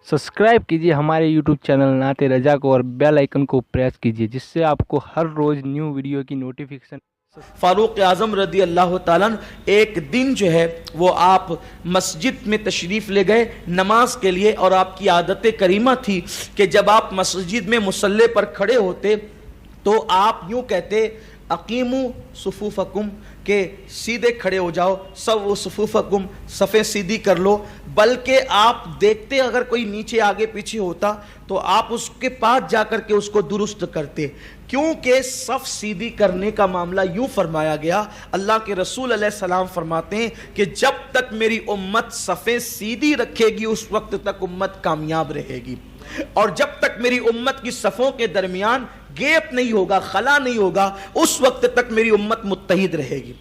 Subscribe कीजिए हमारे YouTube channel नाते रजा को और बेल आइकन को प्रेस कीजिए जिससे आपको हर रोज़ न्यू वीडियो की नोटिफिकेशन। फारूक आज़म रदी अल्लाह ताला एक दिन जो है वो आप मस्जिद में तशरीफ़ ले गए नमाज के लिए, और आपकी आदत करीमा थी कि जब आप मस्जिद में मुसल्ले पर खड़े होते तो आप यूँ कहते अकीमू सुफूफकुम के सीधे खड़े हो जाओ, सब वो सुफूफकुम सफ़े सीधी कर लो। बल्कि आप देखते अगर कोई नीचे आगे पीछे होता तो आप उसके पास जाकर के उसको दुरुस्त करते, क्योंकि सफ़ सीधी करने का मामला यूँ फरमाया गया। अल्लाह के रसूल अलैहिस्सलाम फरमाते हैं कि जब तक मेरी उम्मत सफ़े सीधी रखेगी उस वक्त तक उम्मत कामयाब रहेगी, और जब तक मेरी उम्मत की सफ़ों के दरमियान गैप नहीं होगा, खला नहीं होगा, उस वक्त तक मेरी उम्मत मुत्तहिद रहेगी।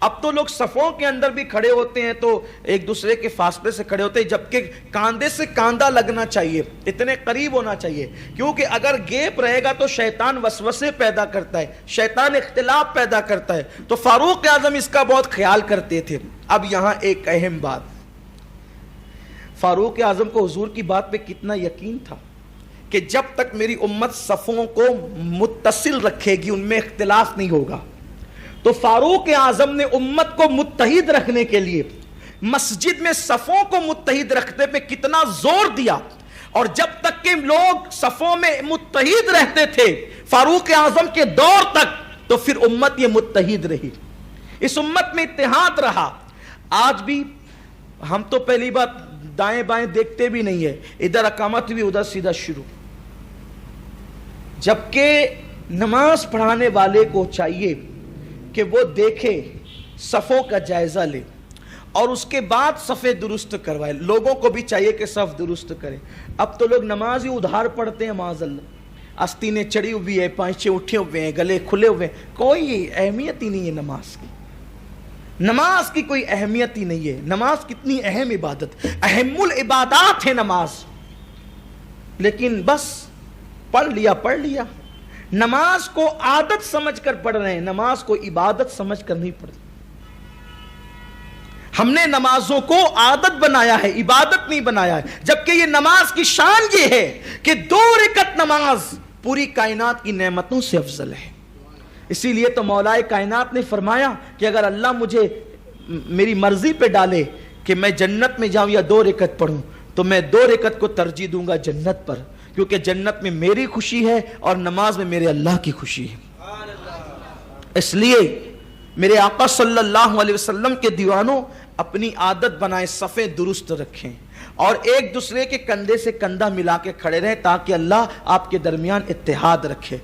अब तो लोग सफ़ों के अंदर भी खड़े होते हैं तो एक दूसरे के फासले से खड़े होते हैं, जबकि कांधे से कांधा लगना चाहिए, इतने करीब होना चाहिए, क्योंकि अगर गैप रहेगा तो शैतान वसवसे पैदा करता है, शैतान इख्तिलाफ पैदा करता है। तो फारूक आज़म इसका बहुत ख्याल करते थे। अब यहाँ एक अहम बात, फारूक आज़म को हुजूर की बात पे कितना यकीन था कि जब तक मेरी उम्मत सफ़ों को मुत्तसिल रखेगी उनमें इख्तिलाफ नहीं होगा। तो फारूक आज़म ने उम्मत को मुत्तहिद रखने के लिए मस्जिद में सफ़ों को मुत्तहिद रखने पे कितना जोर दिया, और जब तक के लोग सफ़ों में मुत्तहिद रहते थे फारूक आज़म के दौर तक, तो फिर उम्मत ये मुत्तहिद रही, इस उम्मत में इत्तेहाद रहा। आज भी हम तो पहली बात दाएं बाएं देखते भी नहीं है, इधर अकामत भी उधर सीधा शुरू, जबकि नमाज पढ़ाने वाले को चाहिए कि वो देखे, सफ़ों का जायजा ले और उसके बाद सफ़े दुरुस्त करवाए। लोगों को भी चाहिए कि सफ़ दुरुस्त करें। अब तो लोग नमाज ही उधार पढ़ते हैं, माज़अल्लाह, आस्तीनें चढ़ी हुई है, पांचे उठे हुए हैं, गले खुले हुए हैं, कोई अहमियत ही नहीं है नमाज की। नमाज की कोई अहमियत ही नहीं है। नमाज कितनी अहम इबादत, अहमुल इबादात है नमाज, लेकिन बस पढ़ लिया। नमाज को आदत समझकर पढ़ रहे हैं, नमाज को इबादत समझकर नहीं पढ़ रहे। हमने नमाजों को आदत बनाया है, इबादत नहीं बनाया है, जबकि ये नमाज की शान ये है कि 2 रकअत नमाज पूरी कायनात की नेमतों से अफजल है। इसीलिए तो मौलाए कायनात ने फरमाया कि अगर अल्लाह मुझे मेरी मर्जी पे डाले कि मैं जन्नत में जाऊं या 2 रकअत पढ़ूं, तो मैं 2 रकअत को तरजीह दूंगा जन्नत पर, क्योंकि जन्नत में मेरी खुशी है और नमाज में मेरे अल्लाह की खुशी है। इसलिए मेरे आका सल्लल्लाहु अलैहि वसल्लम के दीवानों, अपनी आदत बनाएं, सफ़े दुरुस्त रखें और एक दूसरे के कंधे से कंधा मिला के खड़े रहें, ताकि अल्लाह आपके दरमियान इत्तेहाद रखे।